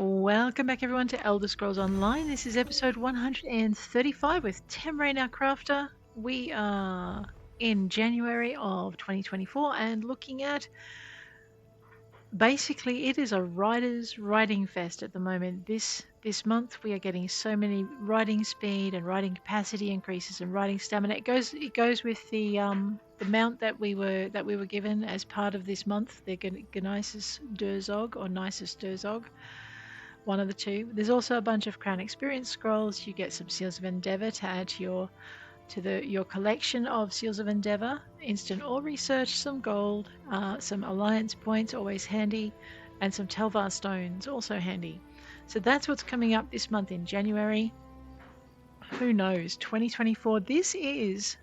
Welcome back everyone to Elder Scrolls Online. This is episode 135 with Tamrien, our crafter. We are in January of 2024 and looking at basically it is a writer's writing fest at the moment. This month we are getting so many writing speed and writing capacity increases and writing stamina. It goes with the mount that we were given as part of this month, the Gnisis Durzog or Nisus Durzog. One of the two. There's also a bunch of Crown Experience scrolls. You get some Seals of Endeavour to add to your collection of Seals of Endeavour. Instant ore research, some gold, some alliance points, always handy, and some Telvar stones, also handy. So that's what's coming up this month in January. Who knows? 2024. This is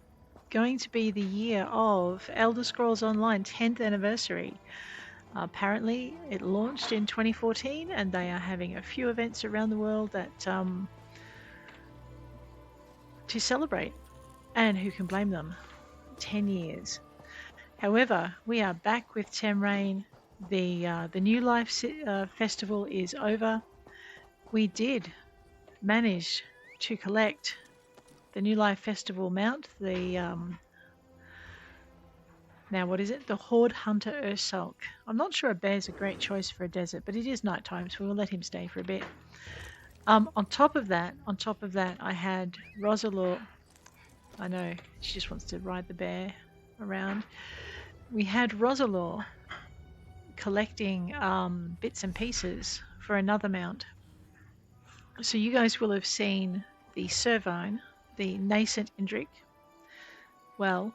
going to be the year of Elder Scrolls Online 10th anniversary. Apparently it launched in 2014 and they are having a few events around the world that to celebrate, and who can blame them? 10 years. However, we are back with Tamrien. The New Life Festival is over. We did manage to collect the New Life Festival mount, now, what is it? The Horde Hunter Ursulk. I'm not sure a bear's a great choice for a desert, but it is nighttime, so we'll let him stay for a bit. On top of that, I had Rosalor. I know, she just wants to ride the bear around. We had Rosalor collecting bits and pieces for another mount. So you guys will have seen the Servine, the nascent Indrik. Well,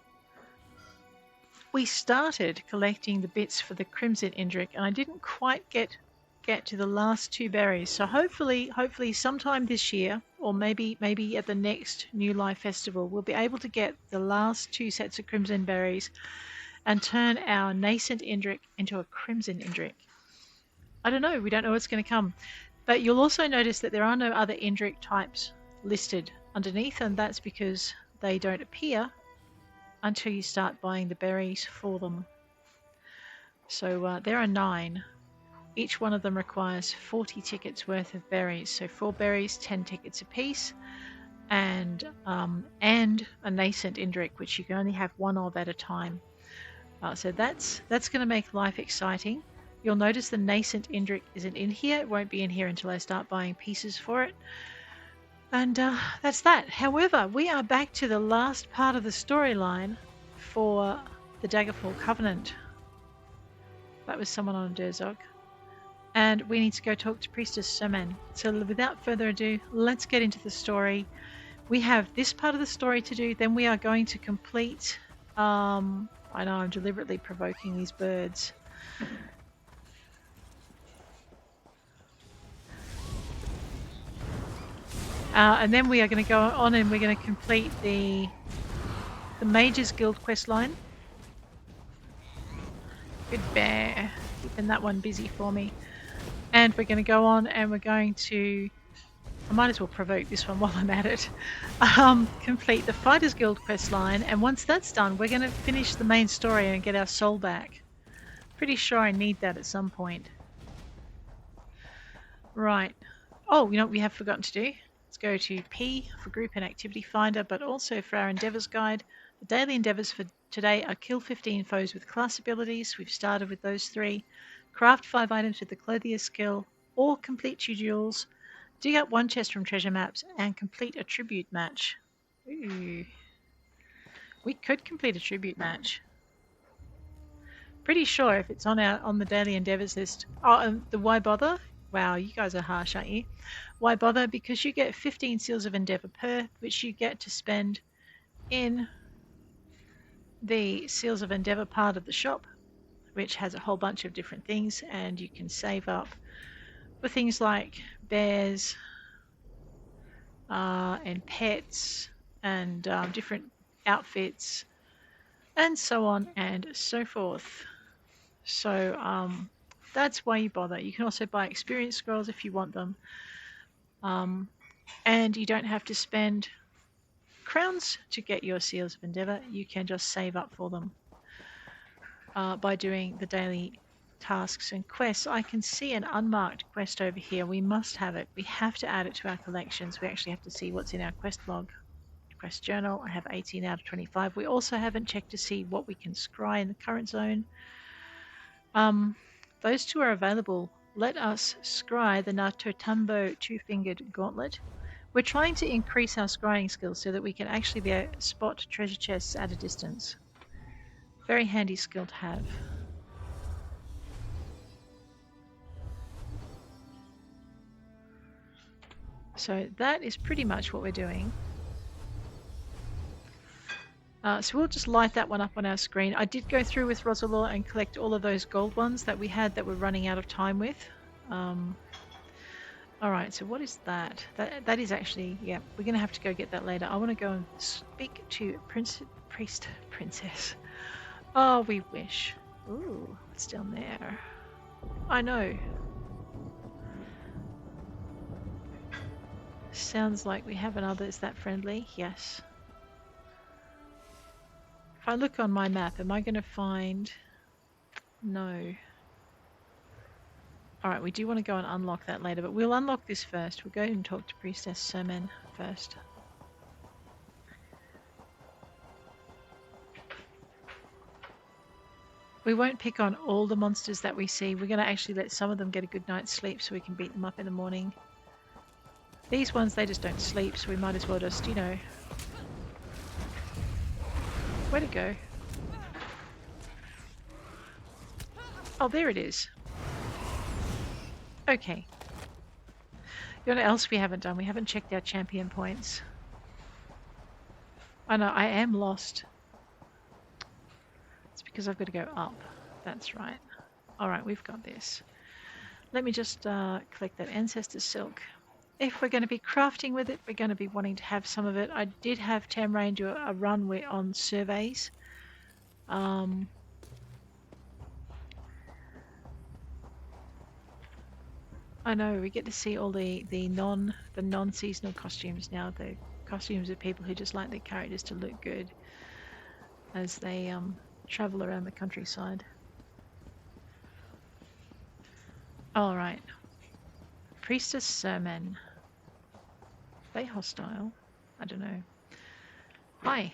we started collecting the bits for the Crimson Indrik, and I didn't quite get to the last two berries. So hopefully sometime this year, or maybe at the next New Life Festival, we'll be able to get the last two sets of Crimson berries and turn our nascent Indrik into a Crimson Indrik. I don't know. We don't know what's going to come. But you'll also notice that there are no other Indrik types listed underneath, and that's because they don't appear until you start buying the berries for them. So there are 9. Each one of them requires 40 tickets worth of berries. So 4 berries, 10 tickets apiece, and a nascent Indrik, which you can only have one of at a time. So that's going to make life exciting. You'll notice the nascent Indrik isn't in here. It won't be in here until I start buying pieces for it. And that's that. However, we are back to the last part of the storyline for the Daggerfall Covenant. That was someone on Durzog. And we need to go talk to Priestess Serman. So without further ado, let's get into the story. We have this part of the story to do. Then we are going to complete... I know I'm deliberately provoking these birds. And then we are going to go on and we're going to complete the Mages Guild quest line. Good bear, keeping that one busy for me. And we're going to go on and we're going to, I might as well provoke this one while I'm at it, complete the Fighters Guild quest line. And once that's done, we're going to finish the main story and get our soul back. Pretty sure I need that at some point. Right. Oh, you know what we have forgotten to do? Let's go to P for Group and Activity Finder, but also for our Endeavours Guide. The daily endeavours for today are kill 15 foes with class abilities. We've started with those 3. Craft 5 items with the Clothier skill, or complete 2 duels. Dig up 1 chest from treasure maps, and complete a tribute match. Ooh. We could complete a tribute match. Pretty sure if it's on the daily endeavours list. Oh, the why bother? Wow, you guys are harsh, aren't you? Why bother? Because you get 15 Seals of Endeavour per, which you get to spend in the Seals of Endeavour part of the shop, which has a whole bunch of different things, and you can save up for things like bears and pets and different outfits and so on and so forth. So that's why you bother. You can also buy experience scrolls if you want them. And you don't have to spend crowns to get your Seals of Endeavour. You can just save up for them by doing the daily tasks and quests. I can see an unmarked quest over here. We must have it. We have to add it to our collections. We actually have to see what's in our quest log. Quest journal. I have 18 out of 25. We also haven't checked to see what we can scry in the current zone. Those two are available. Let us scry the Na-Totambu two-fingered gauntlet. We're trying to increase our scrying skills so that we can actually be able to spot treasure chests at a distance. Very handy skill to have. So that is pretty much what we're doing. So we'll just light that one up on our screen. I did go through with Rosalor and collect all of those gold ones that we had that we're running out of time with. Alright, so what is that? That is actually, yeah, we're going to have to go get that later. I want to go and speak to Princess. Oh, we wish. Ooh, what's down there? I know. Sounds like we have another. Is that friendly? Yes. If I look on my map, am I going to find... No. Alright, we do want to go and unlock that later, but we'll unlock this first. We'll go and talk to Priestess Sermen first. We won't pick on all the monsters that we see. We're going to actually let some of them get a good night's sleep so we can beat them up in the morning. These ones, they just don't sleep, so we might as well just, you know... Where'd it go? Oh, there it is. Okay. You know what else we haven't done? We haven't checked our champion points. Oh no, I am lost. It's because I've got to go up. That's right. Alright, we've got this. Let me just collect that Ancestor Silk. If we're going to be crafting with it, we're going to be wanting to have some of it. I did have Tamrien do a run on surveys. I know, we get to see all the non-seasonal costumes now. The costumes of people who just like their characters to look good as they travel around the countryside. Alright. Priestess Sermen. Are they hostile? I don't know. Hi.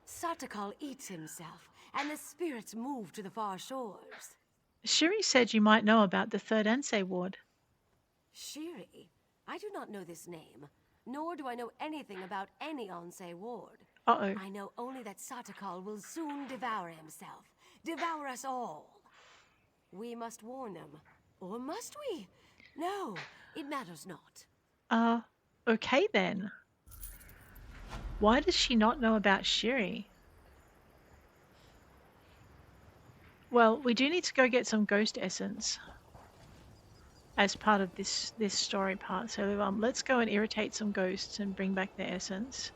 Satakal eats himself, and the spirits move to the far shores. Shiri said you might know about the third Ansei ward. Shiri? I do not know this name, nor do I know anything about any Ansei ward. Uh-oh. I know only that Satakal will soon devour himself, devour us all. We must warn them, or must we? No, it matters not. Okay then. Why does she not know about Shiri? Well, we do need to go get some ghost essence as part of this story part. So let's go and irritate some ghosts and bring back their essence.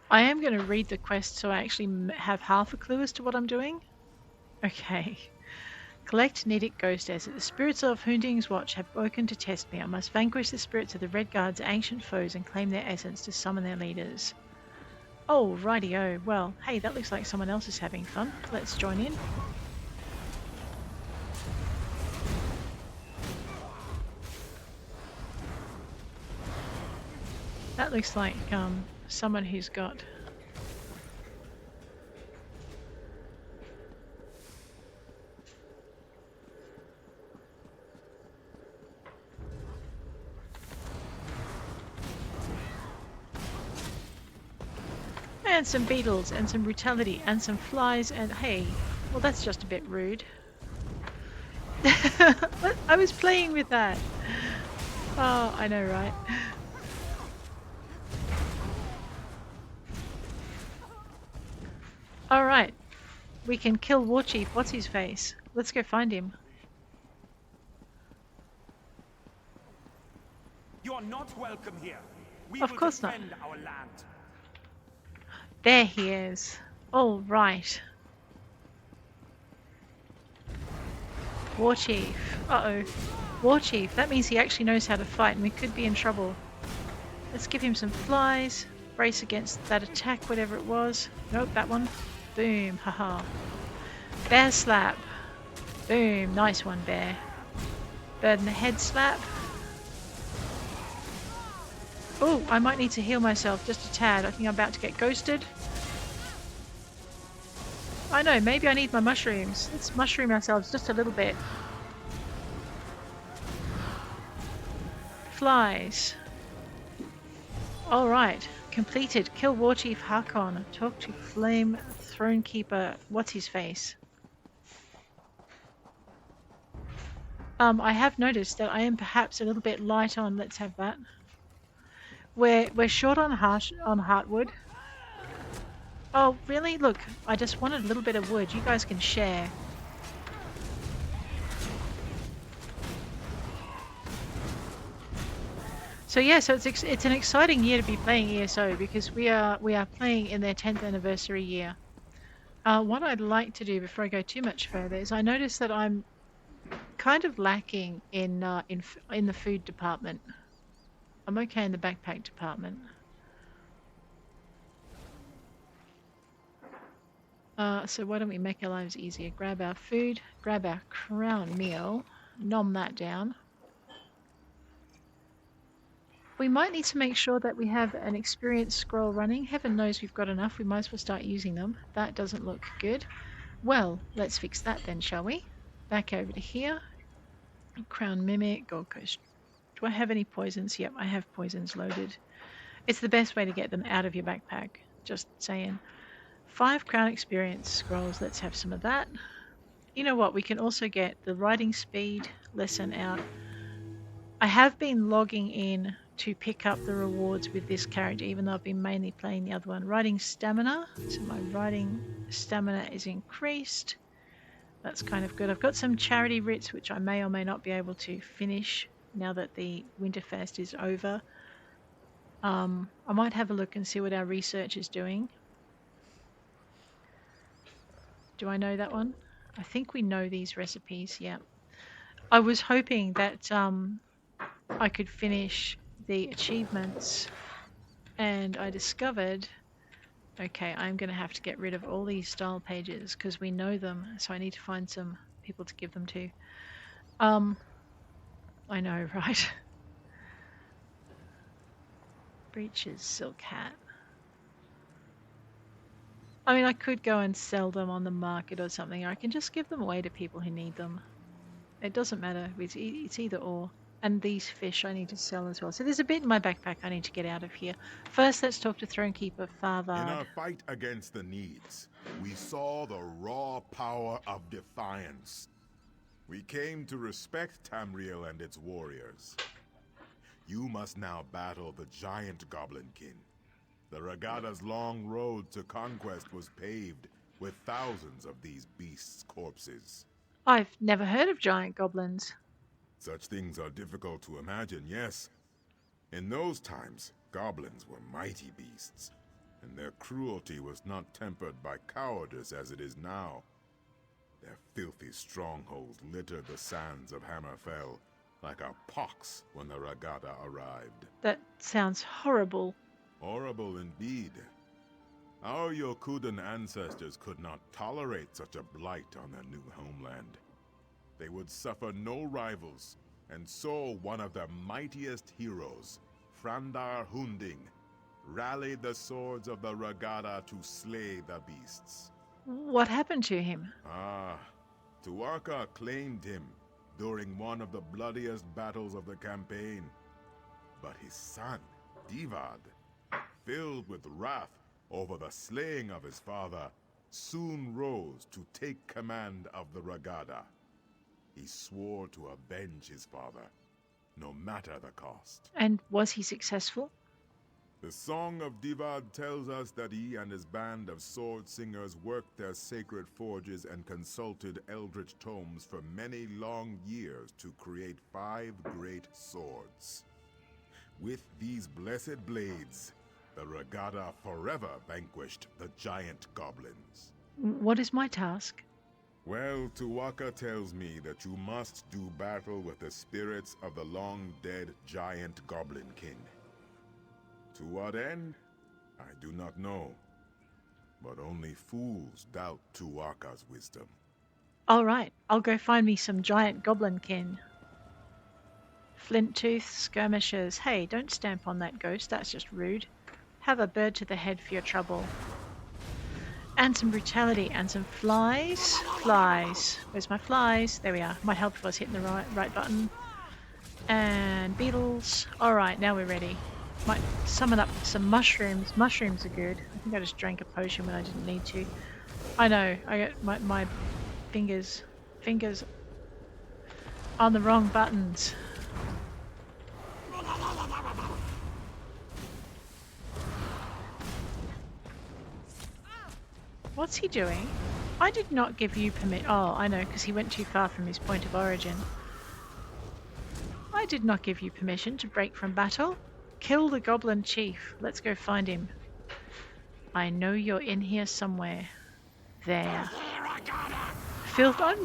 I am going to read the quest so I actually have half a clue as to what I'm doing. Okay. Collect Nedic ghost essence. The spirits of Hunding's watch have woken to test me. I must vanquish the spirits of the Red Guard's ancient foes and claim their essence to summon their leaders. Oh, rightio. Well, hey, that looks like someone else is having fun. Let's join in. That looks like someone who's got... And some beetles, and some brutality, and some flies, and hey, well that's just a bit rude. I was playing with that. Oh, I know, right? Alright, we can kill Warchief, what's his face? Let's go find him. You are not welcome here. We Of will course not. defend our land. There he is. All right. Warchief. Uh-oh. Warchief. That means he actually knows how to fight and we could be in trouble. Let's give him some flies. Brace against that attack, whatever it was. Nope, that one. Boom, haha. Bear slap. Boom, nice one, bear. Bird in the head slap. Oh, I might need to heal myself just a tad. I think I'm about to get ghosted. I know, maybe I need my mushrooms. Let's mushroom ourselves just a little bit. Flies. Alright, completed. Kill War Chief Hakon. Talk to Flame Throne Keeper. What's his face? I have noticed that I am perhaps a little bit light on. Let's have that. We're short on heartwood. Oh, really? Look, I just wanted a little bit of wood. You guys can share. So yeah, so it's an exciting year to be playing ESO because we are playing in their 10th anniversary year. What I'd like to do before I go too much further is I notice that I'm kind of lacking in the food department. I'm okay in the backpack department. So why don't we make our lives easier? Grab our food, grab our crown meal, nom that down. We might need to make sure that we have an experience scroll running. Heaven knows we've got enough. We might as well start using them. That doesn't look good. Well, let's fix that then, shall we? Back over to here. Crown Mimic, Gold Coast. Do I have any poisons? Yep, I have poisons loaded. It's the best way to get them out of your backpack. Just saying. 5 crown experience scrolls. Let's have some of that. You know what? We can also get the riding speed lesson out. I have been logging in to pick up the rewards with this character, even though I've been mainly playing the other one. Riding stamina. So my riding stamina is increased. That's kind of good. I've got some charity writs, which I may or may not be able to finish now that the Winterfest is over. I might have a look and see what our research is doing. Do I know that one? I think we know these recipes, yeah. I was hoping that I could finish the achievements, and I discovered, okay, I'm going to have to get rid of all these style pages because we know them, so I need to find some people to give them to. I know, right? Breeches, silk hat. I mean, I could go and sell them on the market or something, or I can just give them away to people who need them. It doesn't matter. It's either or. And these fish I need to sell as well. So there's a bit in my backpack I need to get out of here. First, let's talk to Throne Keeper Farvad. In our fight against the Needs, we saw the raw power of defiance. We came to respect Tamrien and its warriors. You must now battle the giant goblinkin. The Ra Gada's long road to conquest was paved with thousands of these beasts' corpses. I've never heard of giant goblins. Such things are difficult to imagine, yes. In those times, goblins were mighty beasts, and their cruelty was not tempered by cowardice as it is now. Their filthy strongholds littered the sands of Hammerfell like a pox when the Ra Gada arrived. That sounds horrible. Horrible indeed. Our Yokudan ancestors could not tolerate such a blight on their new homeland. They would suffer no rivals, and so one of their mightiest heroes, Frandar Hunding, rallied the swords of the Ra Gada to slay the beasts. What happened to him? Tuatha claimed him during one of the bloodiest battles of the campaign. But his son, Divad, filled with wrath over the slaying of his father, soon rose to take command of the Ra Gada. He swore to avenge his father, no matter the cost. And was he successful? The Song of Divad tells us that he and his band of sword singers worked their sacred forges and consulted eldritch tomes for many long years to create 5 great swords. With these blessed blades, the Ra Gada forever vanquished the giant goblins. What is my task? Well, Tuatha tells me that you must do battle with the spirits of the long-dead giant goblinkin. To what end? I do not know. But only fools doubt Tuatha's wisdom. Alright, I'll go find me some giant goblinkin. Flint tooth skirmishers. Hey, don't stamp on that ghost, that's just rude. Have a bird to the head for your trouble. And some brutality and some flies. Flies. Where's my flies? There we are. Might help if I was hitting the right button. And beetles. Alright, now we're ready. Might summon up some mushrooms. Mushrooms are good. I think I just drank a potion when I didn't need to. I know, I got my fingers on the wrong buttons. What's he doing? I did not give you permit. Oh, I know, because he went too far from his point of origin. I did not give you permission to break from battle. Kill the goblin chief. Let's go find him. I know you're in here somewhere. There. Filth on?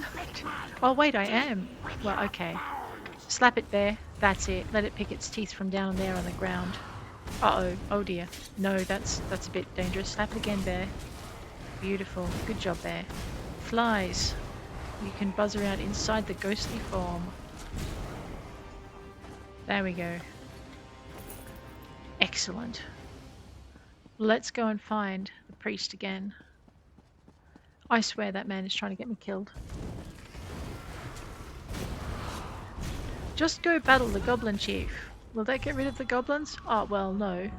Oh wait, I am. Well, okay. Slap it there. That's it. Let it pick its teeth from down there on the ground. Uh-oh. Oh dear. No, that's a bit dangerous. Slap it again, Bear. Beautiful. Good job, Bear. Flies. You can buzz around inside the ghostly form. There we go. Excellent. Let's go and find the priest again. I swear that man is trying to get me killed. Just go battle the goblin chief. Will that get rid of the goblins? Oh, well, no.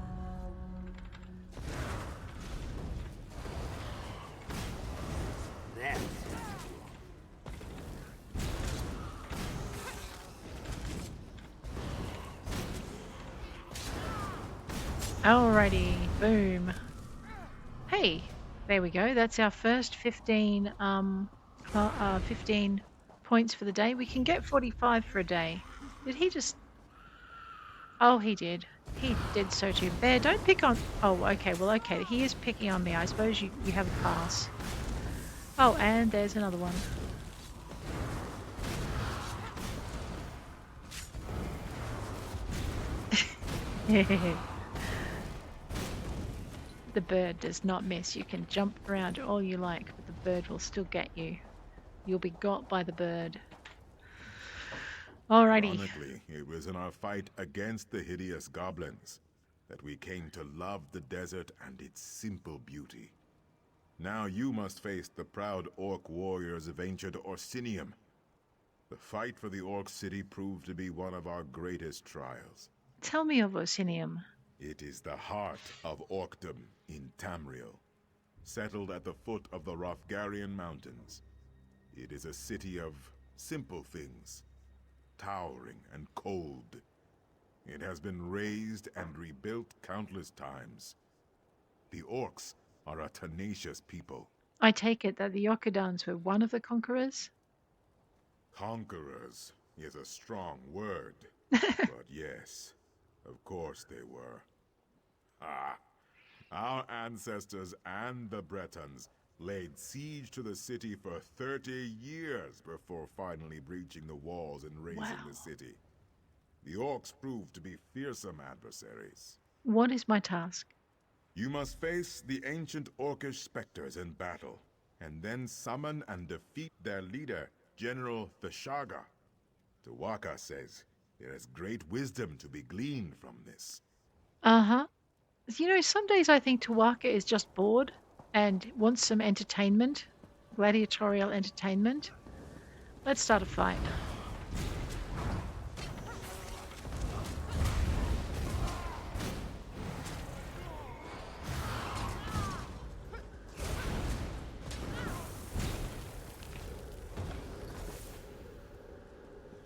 Alrighty, boom. Hey, there we go. That's our first 15 points for the day. We can get 45 for a day. Did he just... Oh, he did. He did so too. Bear, don't pick on... Oh, okay, well, okay. He is picking on me. I suppose you have a pass. Oh, and there's another one. The bird does not miss. You can jump around all you like, but the bird will still get you. You'll be got by the bird. Alrighty. Ironically, it was in our fight against the hideous goblins that we came to love the desert and its simple beauty. Now you must face the proud orc warriors of ancient Orsinium. The fight for the orc city proved to be one of our greatest trials. Tell me of Orsinium. It is the heart of Orcdom in Tamrien, settled at the foot of the Rofgarian Mountains. It is a city of simple things, towering and cold. It has been razed and rebuilt countless times. The orcs are a tenacious people. I take it that the Yokudans were one of the conquerors? Conquerors is a strong word, but yes, of course they were. Our ancestors and the Bretons laid siege to the city for 30 years before finally breaching the walls and razing the city. The orcs proved to be fearsome adversaries. What is my task? You must face the ancient orcish specters in battle, and then summon and defeat their leader, General Thashaga. Tuatha says there is great wisdom to be gleaned from this. Uh-huh. You know, some days I think Tuatha is just bored and wants some entertainment, gladiatorial entertainment. Let's start a fight.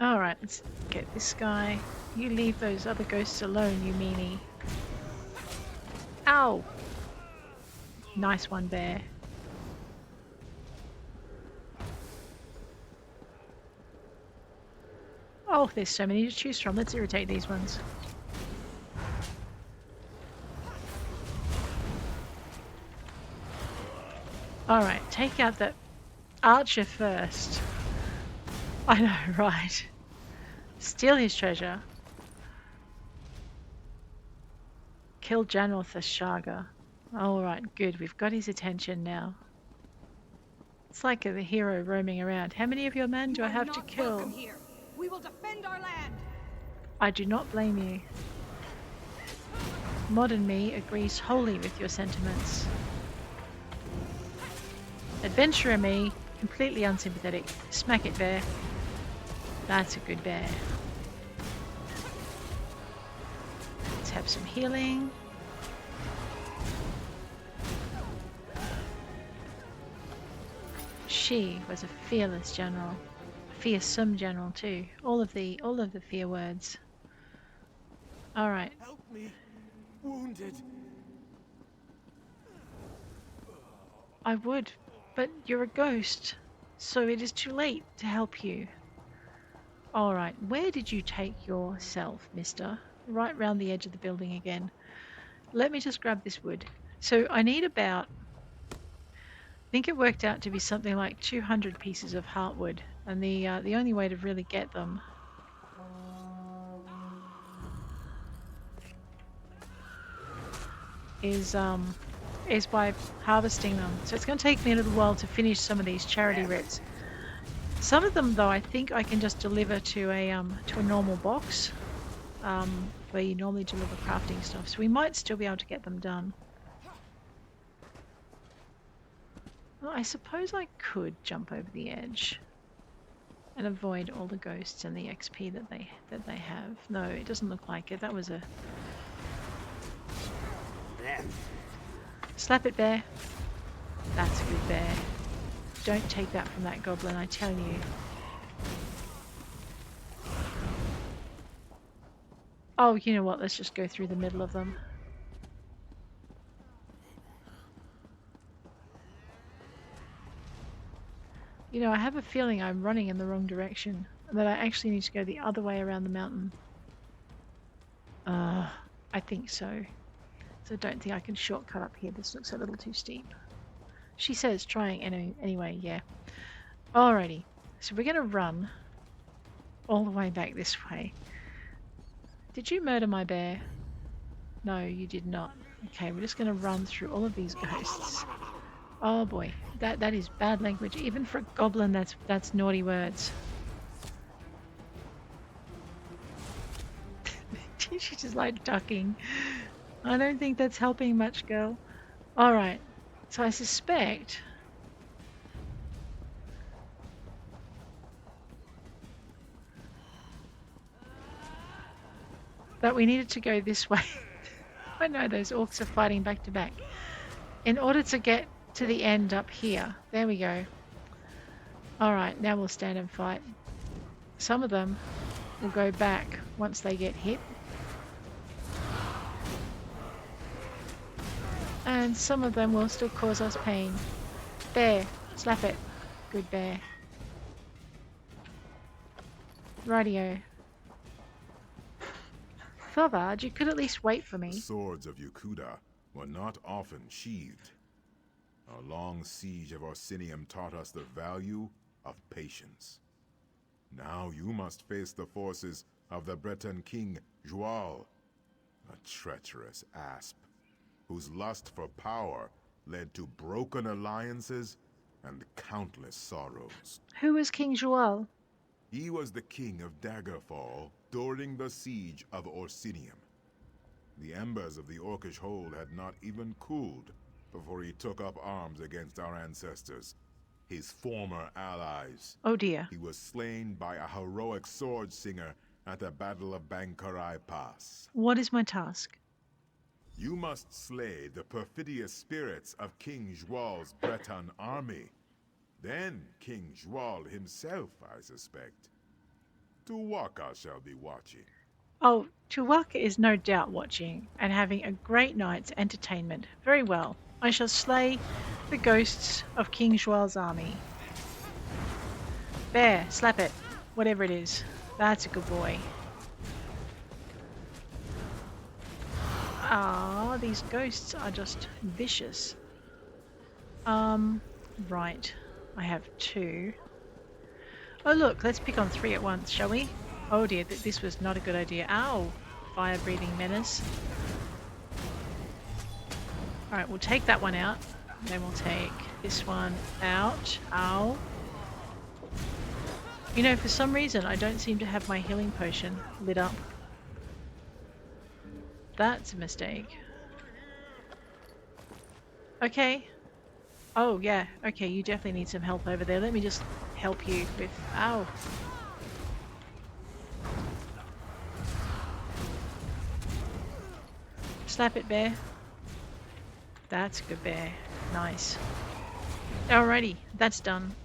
Alright, let's get this guy. You leave those other ghosts alone, you meanie. Ow! Nice one, Bear. Oh, there's so many to choose from. Let's irritate these ones. Alright, take out the archer first. I know, right? Steal his treasure. Kill General Thashaga. Alright, good. We've got his attention now. It's like the hero roaming around. How many of your men do I have to kill? Here. We will defend our land. I do not blame you. Modern me agrees wholly with your sentiments. Adventurer me, completely unsympathetic. Smack it, bear. That's a good bear. Let's have some healing. She was a fearless general. Fearsome general too. All of the fear words. Alright. Help me. Wounded. I would, but you're a ghost, so it is too late to help you. Alright, where did you take yourself, mister? Right round the edge of the building again. Let me just grab this wood. So I need about, I think it worked out to be something like 200 pieces of heartwood, and the only way to really get them is by harvesting them. So it's going to take me a little while to finish some of these charity writs. Some of them, though, I think I can just deliver to a normal box, where you normally deliver crafting stuff. So we might still be able to get them done. Well, I suppose I could jump over the edge and avoid all the ghosts and the XP that they have. No, it doesn't look like it. That was a slap it, bear. That's a good bear. Don't take that from that goblin, I tell you. Oh, you know what? Let's just go through the middle of them. You know, I have a feeling I'm running in the wrong direction, and that I actually need to go the other way around the mountain. I think so. So I don't think I can shortcut up here. This looks a little too steep. She says trying anyway, yeah. Alrighty. So we're going to run all the way back this way. Did you murder my bear? No, you did not. Okay, we're just going to run through all of these ghosts. Oh boy, that is bad language. Even for a goblin, that's naughty words. She's just like ducking. I don't think that's helping much, girl. Alright, so I suspect that we needed to go this way. I know those orcs are fighting back to back. In order to get to the end up here. There we go. Alright, now we'll stand and fight. Some of them will go back once they get hit. And some of them will still cause us pain. Bear, slap it. Good bear. Rightio. Farvad, you could at least wait for me. The swords of Yukuda were not often sheathed. Our long siege of Orsinium taught us the value of patience. Now you must face the forces of the Breton king, Joal, a treacherous asp, whose lust for power led to broken alliances and countless sorrows. Who was King Joal? He was the king of Daggerfall during the siege of Orsinium. The embers of the Orcish hold had not even cooled before he took up arms against our ancestors, his former allies. Oh dear. He was slain by a heroic sword singer at the Battle of Bankarai Pass. What is my task? You must slay the perfidious spirits of King Joal's Breton army. Then King Joal himself, I suspect. Tuwaka shall be watching. Oh, Tuwaka is no doubt watching and having a great night's entertainment. Very well. I shall slay the ghosts of King Joal's army. Bear, slap it. Whatever it is. That's a good boy. Ah, these ghosts are just vicious. Right. I have 2. Oh look, let's pick on 3 at once, shall we? Oh dear, this was not a good idea. Ow! Fire-breathing menace. Alright, we'll take that one out. Then we'll take this one out. Ow. You know, for some reason, I don't seem to have my healing potion lit up. That's a mistake. Okay. Oh, yeah. Okay, you definitely need some help over there. Let me just help you with... Ow. Slap it, bear. That's a good bear. Nice. Alrighty, that's done.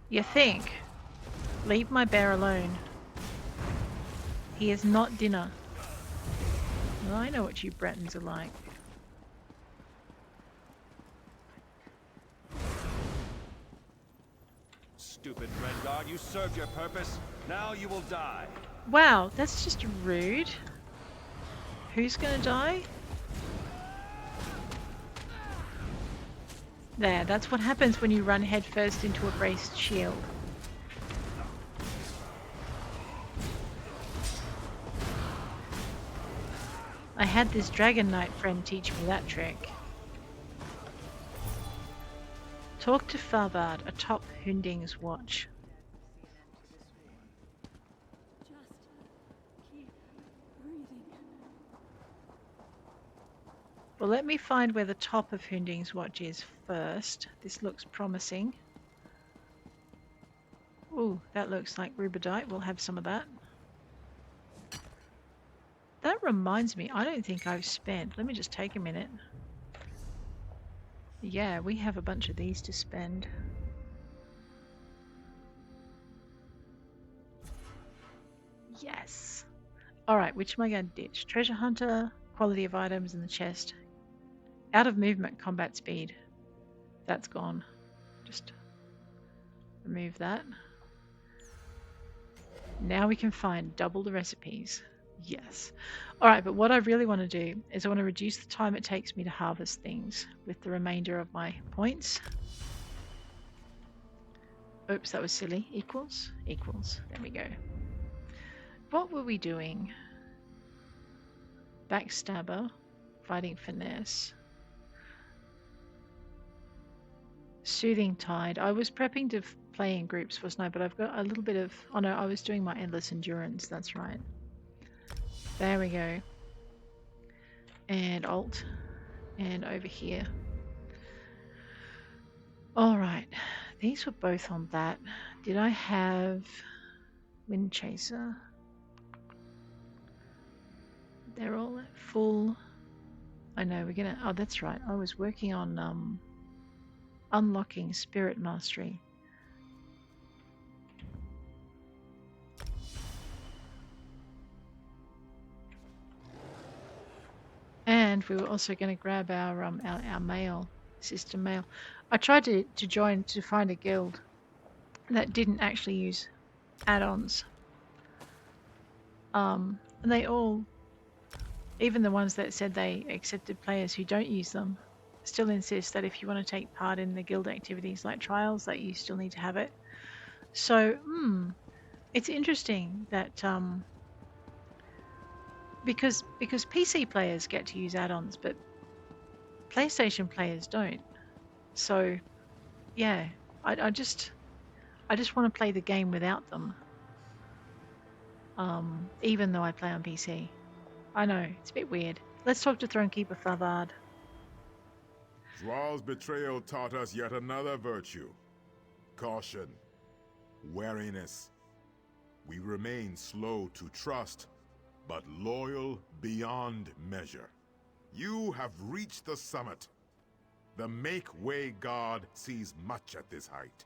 You think? Leave my bear alone. He is not dinner. Well, I know what you Bretons are like. Stupid Frandar, you served your purpose. Now you will die. Wow, that's just rude. Who's gonna die? There, that's what happens when you run headfirst into a braced shield. I had this Dragon Knight friend teach me that trick. Talk to Farvad atop Hunding's watch. Well, let me find where the top of Hunding's watch is first. This looks promising. Ooh, that looks like rubidite. We'll have some of that. That reminds me, I don't think I've spent. Let me just take a minute. Yeah, we have a bunch of these to spend. Yes. Alright, which am I going to ditch? Treasure hunter, quality of items in the chest. Out of movement, combat speed. That's gone. Just remove that. Now we can find double the recipes. Yes. Alright, but what I really want to do is I want to reduce the time it takes me to harvest things with the remainder of my points. Oops, that was silly. Equals? Equals. There we go. What were we doing? Backstabber. Fighting finesse. Soothing Tide. I was prepping to play in groups, wasn't I? But I've got a little bit of... Oh no, I was doing my Endless Endurance. That's right. There we go. And Alt. And over here. Alright. These were both on that. Did I have... Wind Chaser? They're all at full... I know, we're gonna... Oh, that's right. I was working on... unlocking Spirit Mastery. And we were also going to grab our mail, system mail. I tried to join to find a guild that didn't actually use add-ons. And they all, even the ones that said they accepted players who don't use them, still insist that if you want to take part in the guild activities like trials, that you still need to have it. So, it's interesting that because PC players get to use add-ons, but PlayStation players don't. So, yeah, I just want to play the game without them. Even though I play on PC. I know, it's a bit weird. Let's talk to Throne Keeper Farvad. Dwal's betrayal taught us yet another virtue. Caution. Wariness. We remain slow to trust, but loyal beyond measure. You have reached the summit. The Make-Way God sees much at this height.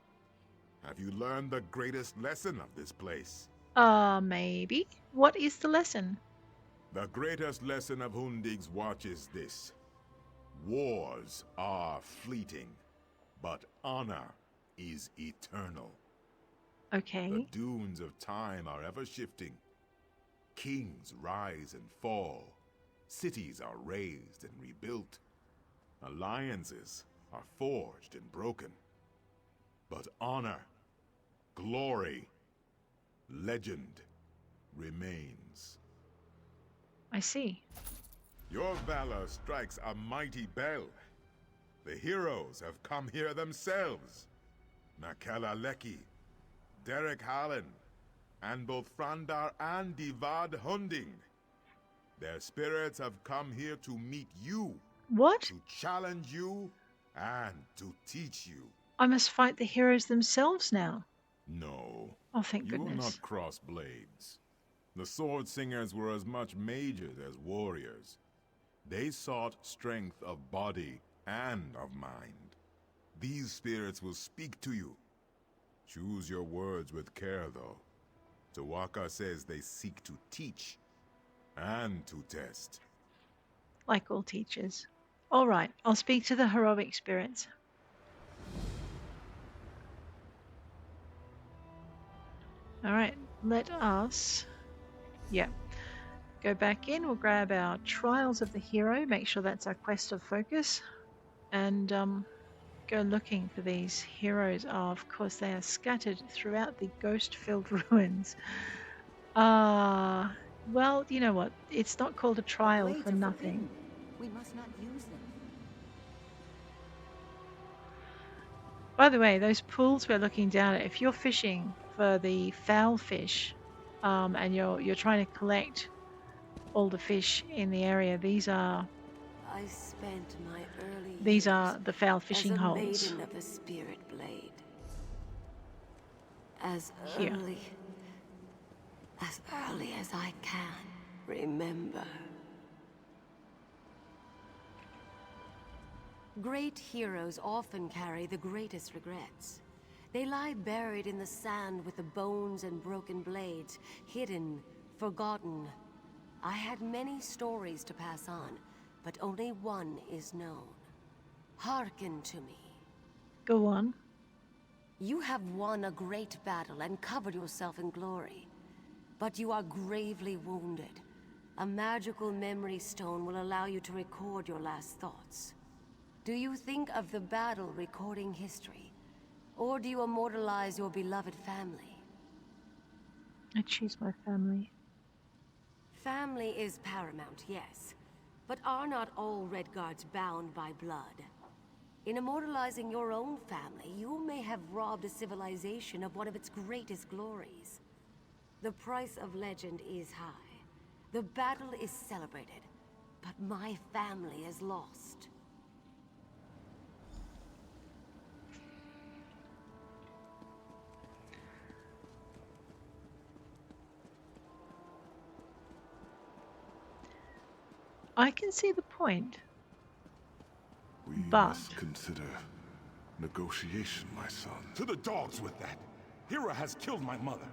Have you learned the greatest lesson of this place? Maybe. What is the lesson? The greatest lesson of Hunding's watch is this. Wars are fleeting, but honor is eternal. Okay. The dunes of time are ever shifting. Kings rise and fall. Cities are raised and rebuilt. Alliances are forged and broken. But honor, glory, legend remains. I see. Your valor strikes a mighty bell. The heroes have come here themselves. Makela Leki, Derik Hallin, and both Frandar and Divad Hunding. Their spirits have come here to meet you. What? To challenge you and to teach you. I must fight the heroes themselves now. No. Oh, thank You will goodness. not cross blades. The sword singers were as much mages as warriors. They sought strength of body and of mind. These spirits will speak to you. Choose your words with care, though. Tawaka says they seek to teach and to test. Like all teachers. All right, I'll speak to the heroic spirits. All right, let us, go back in. We'll grab our Trials of the Hero, make sure that's our quest of focus, and go looking for these heroes. Oh, of course, they are scattered throughout the ghost-filled ruins. Well, you know what? It's not called a trial Blades for are nothing. forbidden. We must not use them. By the way, those pools we're looking down at, if you're fishing for the foul fish, and you're trying to collect all the fish in the area, these are I spent my early these years are the foul fishing as a holes. maiden of the spirit blade. As Here. early as I can remember. Great heroes often carry the greatest regrets. They lie buried in the sand with the bones and broken blades, hidden, forgotten. I had many stories to pass on, but only one is known. Hearken to me. Go on. You have won a great battle and covered yourself in glory. But you are gravely wounded. A magical memory stone will allow you to record your last thoughts. Do you think of the battle recording history? Or do you immortalize your beloved family? I choose my family. Family is paramount, yes. But are not all Red Guards bound by blood? In immortalizing your own family, you may have robbed a civilization of one of its greatest glories. The price of legend is high. The battle is celebrated, but my family is lost. I can see the point. We But- must consider negotiation, my son. To the dogs with that! Hira has killed my mother.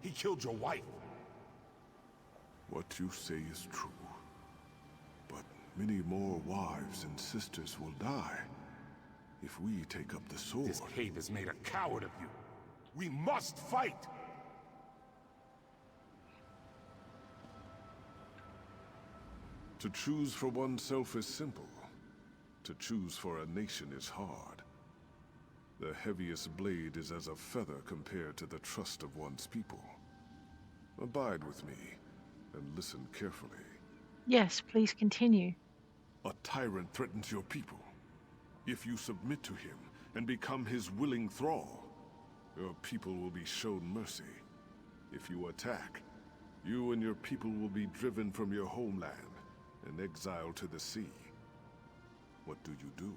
He killed your wife. What you say is true. But many more wives and sisters will die if we take up the sword. This cave has made a coward of you. We must fight! To choose for oneself is simple. To choose for a nation is hard. The heaviest blade is as a feather compared to the trust of one's people. Abide with me, and listen carefully. Yes, please continue. A tyrant threatens your people. If you submit to him and become his willing thrall, your people will be shown mercy. If you attack, you and your people will be driven from your homeland and exiled to the sea. What do you do?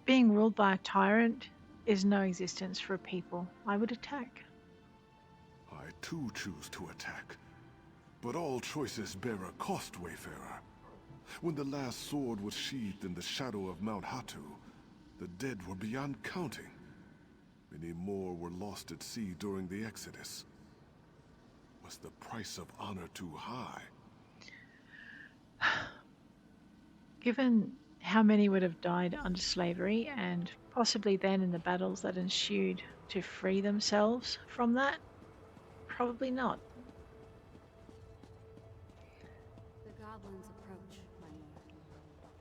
Being ruled by a tyrant is no existence for a people. I would attack. I too choose to attack. But all choices bear a cost, Wayfarer. When the last sword was sheathed in the shadow of Mount Hatu, the dead were beyond counting. Many more were lost at sea during the Exodus. Was the price of honor too high? Given how many would have died under slavery, and possibly then in the battles that ensued to free themselves from that, probably not. The goblins approach, my lord.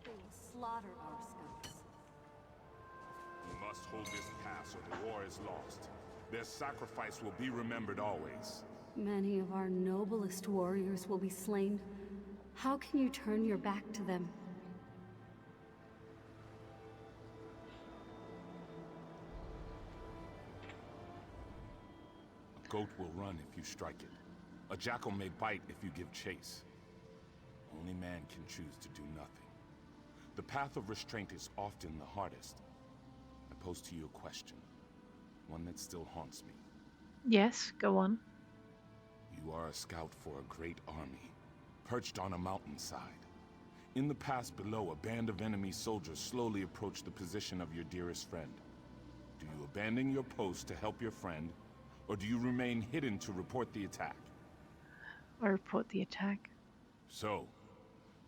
They will slaughter our scouts. We must hold this pass or the war is lost. Their sacrifice will be remembered always. Many of our noblest warriors will be slain. How can you turn your back to them? A goat will run if you strike it. A jackal may bite if you give chase. Only man can choose to do nothing. The path of restraint is often the hardest. I pose to you a question, one that still haunts me. Yes, go on. You are a scout for a great army, perched on a mountainside. In the pass below, a band of enemy soldiers slowly approach the position of your dearest friend. Do you abandon your post to help your friend, or do you remain hidden to report the attack? I report the attack. So,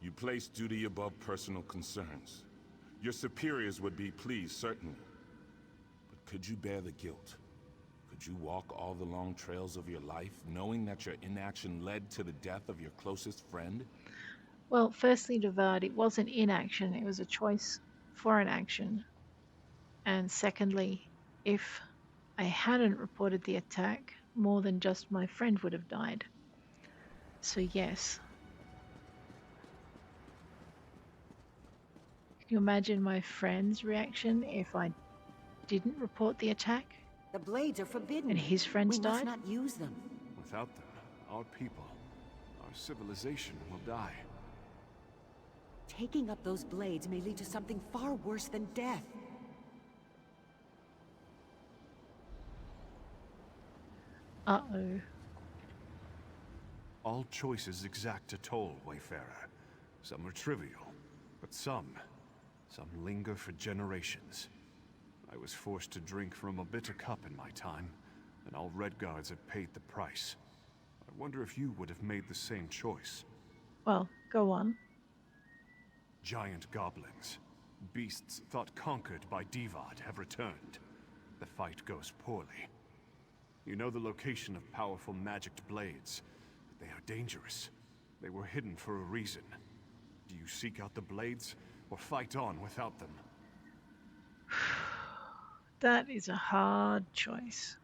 you place duty above personal concerns. Your superiors would be pleased, certainly. But could you bear the guilt? Could you walk all the long trails of your life, knowing that your inaction led to the death of your closest friend? Well, firstly, Divad, it wasn't inaction, it was a choice for an action. And secondly, if I hadn't reported the attack, more than just my friend would have died. So yes. Can you imagine my friend's reaction if I didn't report the attack The blades are forbidden. and his friends We must died? not use them. Without them, our people, our civilization will die. Taking up those blades may lead to something far worse than death. Uh-oh. All choices exact a toll, Wayfarer. Some are trivial, but some linger for generations. I was forced to drink from a bitter cup in my time, and all Redguards have paid the price. I wonder if you would have made the same choice. Well, go on. Giant goblins, beasts thought conquered by Divad, have returned. The fight goes poorly. You know the location of powerful magicked blades. They are dangerous. They were hidden for a reason. Do you seek out the blades, or fight on without them? That is a hard choice.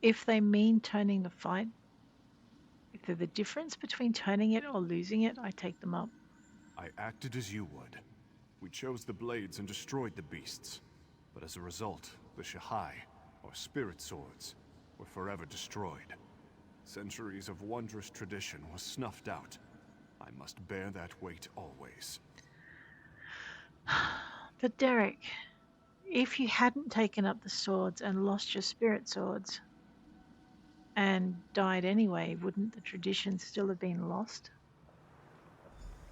If they mean turning the fight, if they're the difference between turning it or losing it, I take them up. I acted as you would. We chose the blades and destroyed the beasts. But as a result, the Shahai, or spirit swords, were forever destroyed. Centuries of wondrous tradition was snuffed out. I must bear that weight always. But Derik, if you hadn't taken up the swords and lost your spirit swords and died anyway, wouldn't the tradition still have been lost?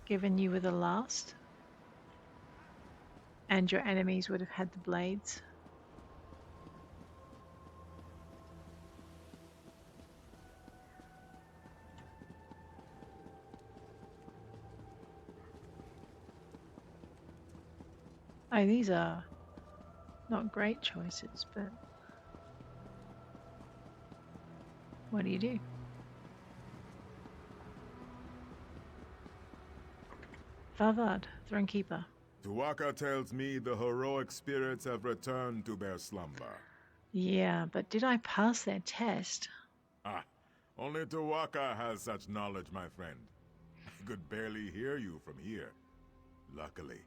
Given you were the last? And your enemies would have had the blades? Oh, these are not great choices, but what do you do? Farvad, Throne Keeper. Tuwaka tells me the heroic spirits have returned to their slumber. Yeah, but did I pass their test? Ah, only Tuwaka has such knowledge, my friend. I could barely hear you from here. Luckily,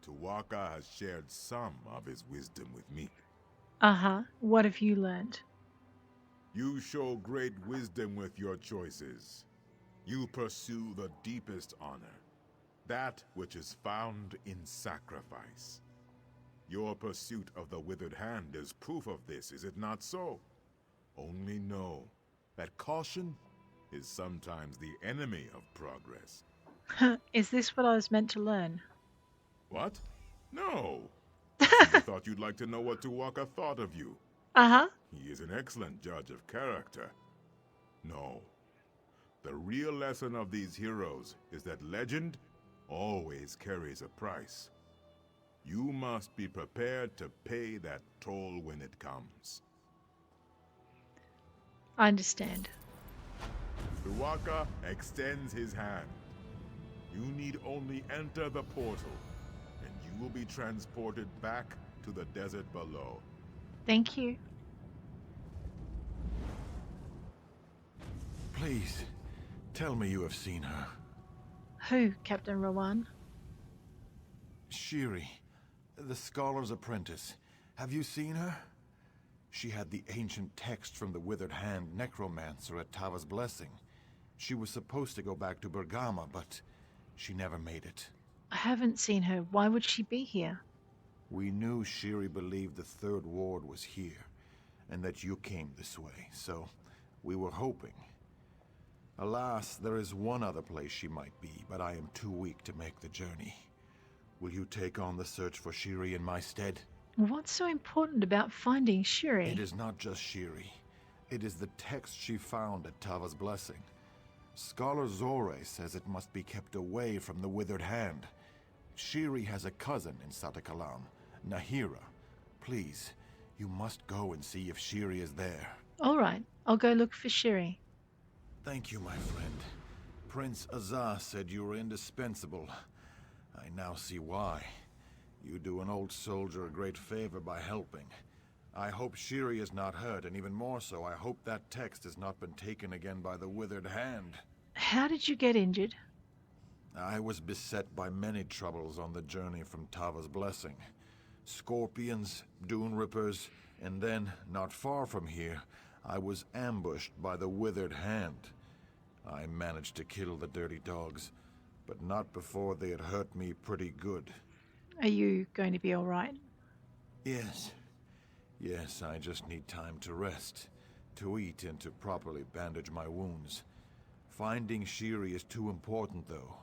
Tuwaka has shared some of his wisdom with me. Uh-huh. What have you learned? You show great wisdom with your choices. You pursue the deepest honor, that which is found in sacrifice. Your pursuit of the withered hand is proof of this, is it not so? Only know that caution is sometimes the enemy of progress. Is this what I was meant to learn? What? No. I thought you'd like to know what Tuwaka thought of you. Uh-huh. He is an excellent judge of character. No. The real lesson of these heroes is that legend always carries a price. You must be prepared to pay that toll when it comes. I understand. Tuwaka extends his hand. You need only enter the portal, and you will be transported back to the desert below. Thank you. Please, tell me you have seen her. Who, Captain Rowan? Shiri, the scholar's apprentice. Have you seen her? She had the ancient text from the Withered Hand necromancer at Tava's Blessing. She was supposed to go back to Bergama, but she never made it. I haven't seen her. Why would she be here? We knew Shiri believed the Third Ward was here, and that you came this way, so we were hoping. Alas, there is one other place she might be, but I am too weak to make the journey. Will you take on the search for Shiri in my stead? What's so important about finding Shiri? It is not just Shiri. It is the text she found at Tava's Blessing. Scholar Zore says it must be kept away from the Withered Hand. Shiri has a cousin in Satakalam, Nahira. Please, you must go and see if Shiri is there. All right, I'll go look for Shiri. Thank you, my friend. Prince Azaz said you were indispensable. I now see why. You do an old soldier a great favor by helping. I hope Shiri is not hurt, and even more so, I hope that text has not been taken again by the Withered Hand. How did you get injured? I was beset by many troubles on the journey from Tava's Blessing. Scorpions, dune rippers, and then, not far from here, I was ambushed by the Withered Hand. I managed to kill the dirty dogs, but not before they had hurt me pretty good. Are you going to be all right? Yes. Yes, I just need time to rest, to eat, and to properly bandage my wounds. Finding Shiri is too important, though.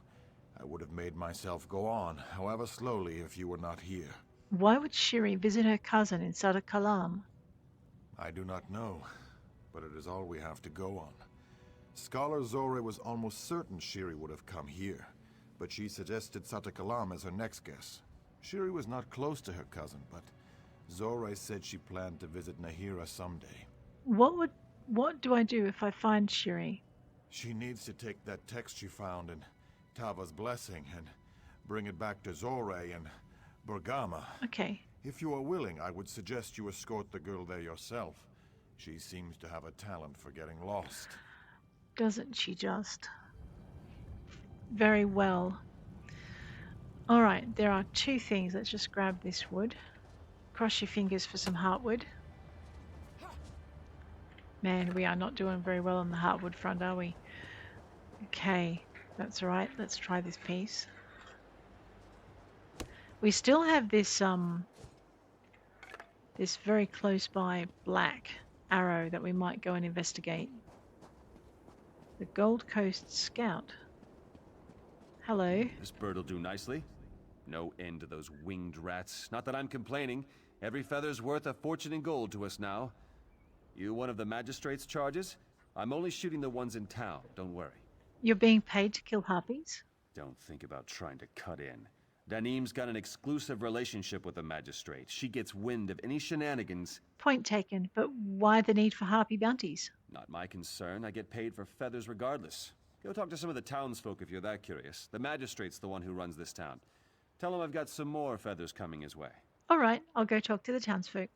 I would have made myself go on, however slowly, if you were not here. Why would Shiri visit her cousin in Sadakalam? I do not know, but it is all we have to go on. Scholar Zore was almost certain Shiri would have come here, but she suggested Satakalam as her next guess. Shiri was not close to her cousin, but Zore said she planned to visit Nahira someday. What do I do if I find Shiri? She needs to take that text she found in Tava's Blessing and bring it back to Zore and Bergama. Okay. If you are willing, I would suggest you escort the girl there yourself. She seems to have a talent for getting lost. Doesn't she just? Very well. Alright, there are two things. Let's just grab this wood. Cross your fingers for some heartwood. Man, we are not doing very well on the heartwood front, are we? Okay, that's alright. Let's try this piece. We still have this this very close by black arrow that we might go and investigate. The Gold Coast Scout. Hello. This bird'll do nicely. No end to those winged rats. Not that I'm complaining. Every feather's worth a fortune in gold to us now. You one of the magistrate's charges? I'm only shooting the ones in town, don't worry. You're being paid to kill harpies? Don't think about trying to cut in. Danim's got an exclusive relationship with the magistrate. She gets wind of any shenanigans. Point taken, but why the need for harpy bounties? Not my concern. I get paid for feathers regardless. Go talk to some of the townsfolk if you're that curious. The magistrate's the one who runs this town. Tell him I've got some more feathers coming his way. Alright, I'll go talk to the townsfolk.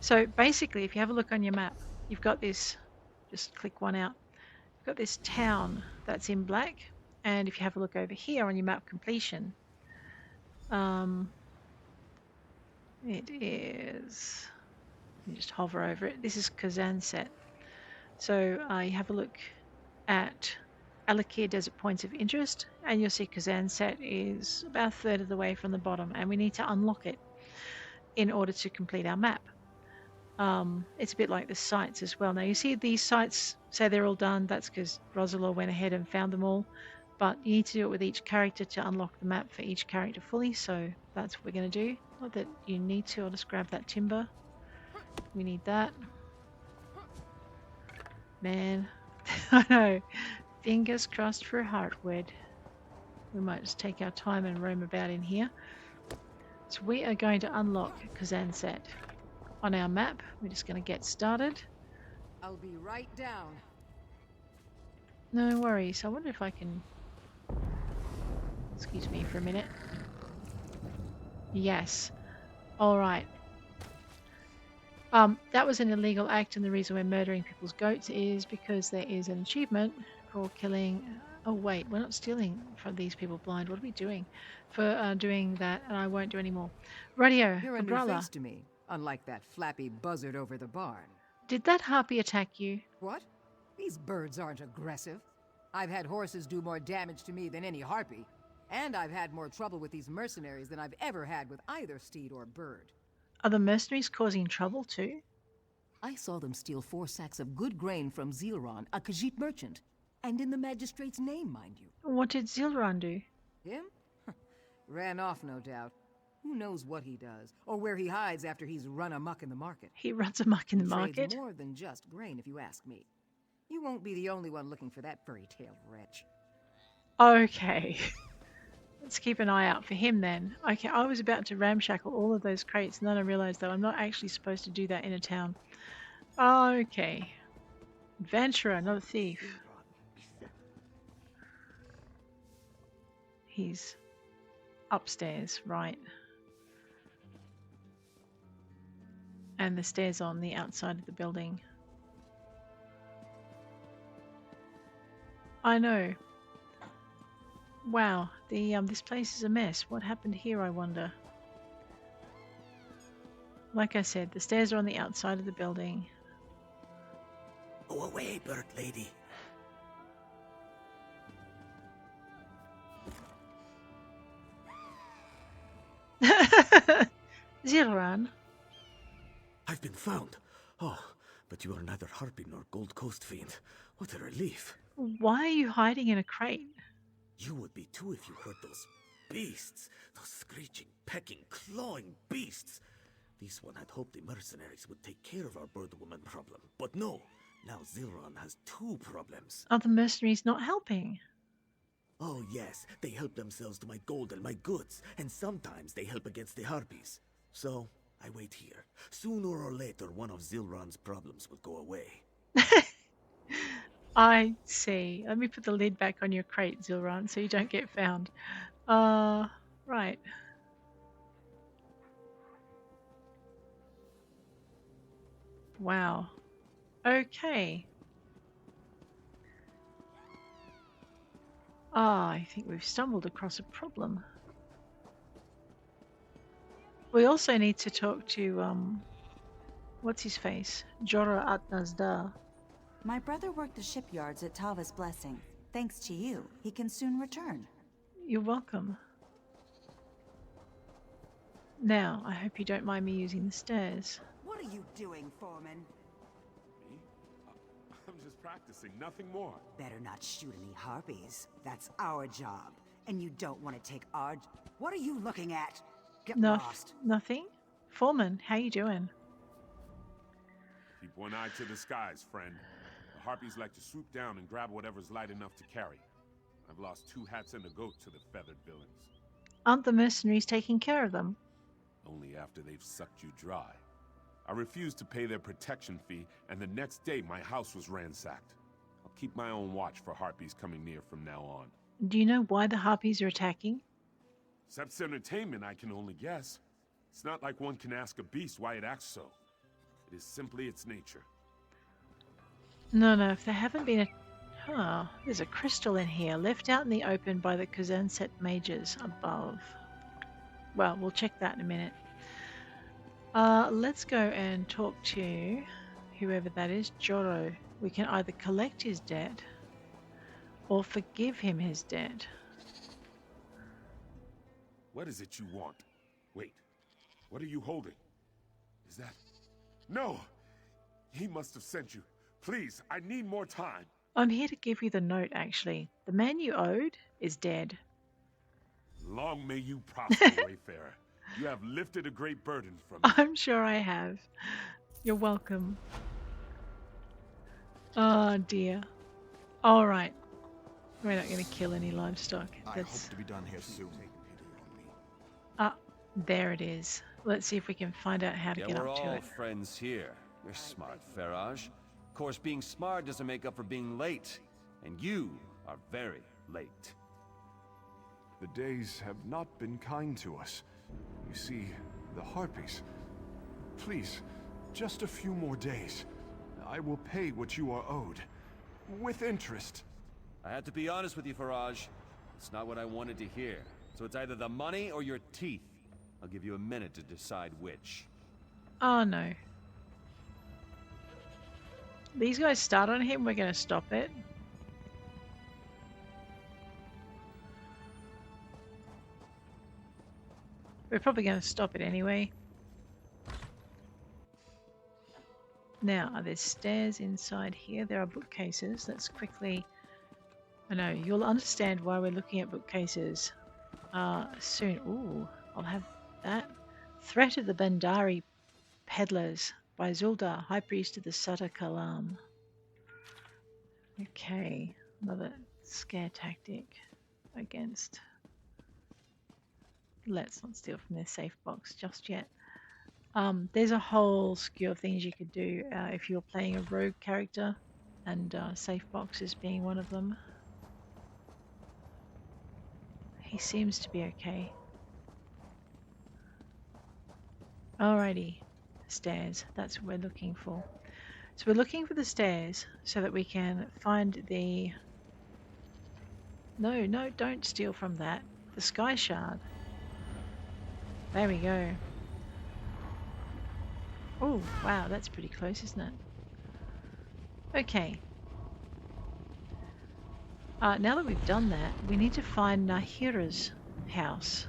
So basically, if you have a look on your map, you've got this, just click one out, you've got this town that's in black, and if you have a look over here on your map completion, it is, you just hover over it, this is Kozanset. So you have a look at Alakh'r Desert Points of Interest, and you'll see Kozanset is about a third of the way from the bottom, and we need to unlock it in order to complete our map. It's a bit like the sites as well. Now you see these sites say they're all done. That's because Rosalor went ahead and found them all. But you need to do it with each character to unlock the map for each character fully. So that's what we're going to do. Not that you need to. I'll just grab that timber. We need that. Man, I know. Fingers crossed for heartwood. We might just take our time and roam about in here. So we are going to unlock Kozanset. On our map, we're just going to get started. I'll be right down. No worries. I wonder if I can... Excuse me for a minute. Yes. Alright. That was an illegal act, and the reason we're murdering people's goats is because there is an achievement for killing. Oh wait, we're not stealing from these people blind. What are we doing for doing that? And I won't do any more. Radio, You're a new Cabrala. face to me, unlike that flappy buzzard over the barn. Did that harpy attack you? What? These birds aren't aggressive. I've had horses do more damage to me than any harpy. And I've had more trouble with these mercenaries than I've ever had with either steed or bird. Are the mercenaries causing trouble too? I saw them steal 4 sacks of good grain from Zilron, a Khajiit merchant. And in the magistrate's name, mind you. What did Zilran do? Him? Ran off, no doubt. Who knows what he does, or where he hides after he's run amok in the market. He runs amok in the He market? trades more than just grain, if you ask me. You won't be the only one looking for that fairy-tale wretch. Okay. Let's keep an eye out for him then. Okay, I was about to ramshackle all of those crates, and then I realized that I'm not actually supposed to do that in a town. Okay. Adventurer, not a thief. He's upstairs, right. And the stairs on the outside of the building. I know. Wow, this place is a mess. What happened here, I wonder? Like I said, the stairs are on the outside of the building. Go away, bird lady. Zilran. I've been found. Oh, but you are neither harpy nor Gold Coast fiend. What a relief. Why are you hiding in a crate? You would be too if you heard those beasts. Those screeching, pecking, clawing beasts. This one had hoped the mercenaries would take care of our bird woman problem. But no. Now Zilron has 2 problems. Are the mercenaries not helping? Oh yes, they help themselves to my gold and my goods. And sometimes they help against the harpies. So, I wait here. Sooner or later, one of Zilron's problems will go away. I see. Let me put the lid back on your crate, Zilran, so you don't get found. Right. Wow. Okay. I think we've stumbled across a problem. We also need to talk to, what's his face? Jorah Atnazdar. My brother worked the shipyards at Tava's Blessing. Thanks to you, he can soon return. You're welcome. Now, I hope you don't mind me using the stairs. What are you doing, Foreman? Me? I'm just practicing, nothing more. Better not shoot any harpies. That's our job. And you don't want to take our... What are you looking at? Get lost. Nothing? Foreman, how you doing? Keep one eye to the skies, friend. The harpies like to swoop down and grab whatever's light enough to carry. I've lost 2 hats and a goat to the feathered villains. Aren't the mercenaries taking care of them? Only after they've sucked you dry. I refused to pay their protection fee, and the next day my house was ransacked. I'll keep my own watch for harpies coming near from now on. Do you know why the harpies are attacking? Except entertainment, I can only guess. It's not like one can ask a beast why it acts so. It is simply its nature. No, if there haven't been a... Huh, there's a crystal in here, left out in the open by the Kozanset mages above. Well, we'll check that in a minute. Let's go and talk to whoever that is, Jorah. We can either collect his debt or forgive him his debt. What is it you want? Wait, what are you holding? Is that... No! He must have sent you. Please, I need more time. I'm here to give you the note, actually. The man you owed is dead. Long may you prosper, Wayfarer. You have lifted a great burden from me. I'm sure I have. You're welcome. Oh dear. Alright. We're not going to kill any livestock. I hope to be done here soon. Ah, there it is. Let's see if we can find out how to get we're up to all it. friends here. You're smart, Faraj. Of course, being smart doesn't make up for being late. And you are very late. The days have not been kind to us. You see, the harpies. Please, Just a few more days. I will pay what you are owed. With interest. I have to be honest with you, Faraj. It's not what I wanted to hear. So it's either the money or your teeth. I'll give you a minute to decide which. Oh no. These guys start on him, we're going to stop it. We're probably going to stop it anyway. Now, are there stairs inside here? There are bookcases. Let's quickly... I know, you'll understand why we're looking at bookcases soon. Ooh, I'll have that. Threat of the Bandari Peddlers by Zuldar, High Priest of the Sutta Kalam. Okay, another scare tactic against... Let's not steal from their safe box just yet. There's a whole skew of things you could do if you're playing a rogue character, and safe boxes being one of them. He seems to be okay. Alrighty, stairs, that's what we're looking for. So we're looking for the stairs so that we can find the... No, don't steal from that. The skyshard. There we go. Oh, wow, that's pretty close, isn't it? Okay. Now that we've done that, we need to find Nahira's house.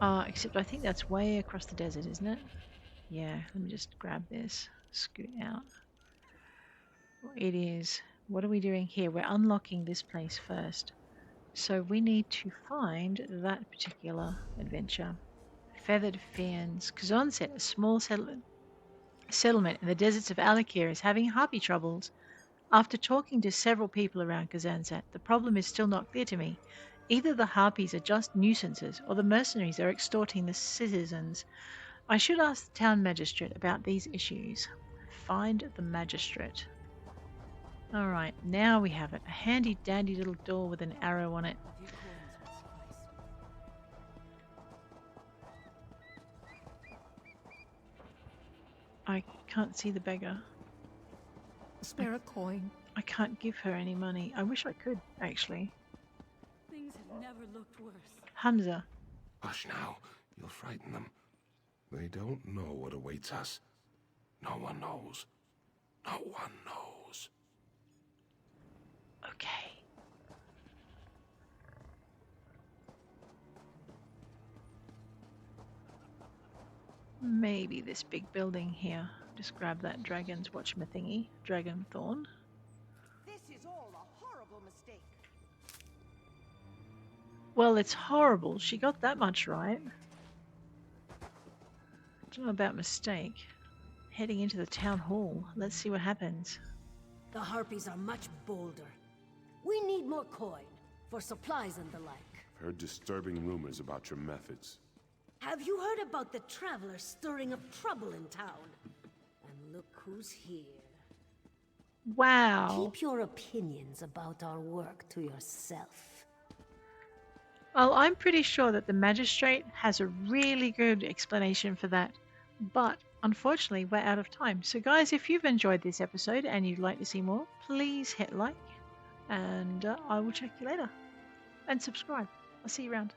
Except I think that's way across the desert, isn't it? Yeah, let me just grab this. Scoot out. It is. What are we doing here? We're unlocking this place first. So we need to find that particular adventure. Feathered Fiends. Kozanset, a small settlement in the deserts of Alakh'r, is having harpy troubles. After talking to several people around Kozanset, the problem is still not clear to me. Either the harpies are just nuisances, or the mercenaries are extorting the citizens. I should ask the town magistrate about these issues. Find the magistrate. Alright, now we have it. A handy dandy little door with an arrow on it. I can't see the beggar. Spare a coin. I can't give her any money. I wish I could, actually. Things have never looked worse. Hamza. Hush now. You'll frighten them. They don't know what awaits us. No one knows. No one knows. Okay. Maybe this big building here. Just grab that dragon's whatchamathingy. Dragon thorn. This is all a horrible mistake. Well, it's horrible. She got that much right. I don't know about mistake. Heading into the town hall. Let's see what happens. The harpies are much bolder. We need more coin for supplies and the like. I've heard disturbing rumors about your methods. Have you heard about the travelers stirring up trouble in town? And look who's here. Wow. Keep your opinions about our work to yourself. Well, I'm pretty sure that the magistrate has a really good explanation for that. But unfortunately, we're out of time. So guys, if you've enjoyed this episode and you'd like to see more, please hit like. And I will check you later. And subscribe. I'll see you around.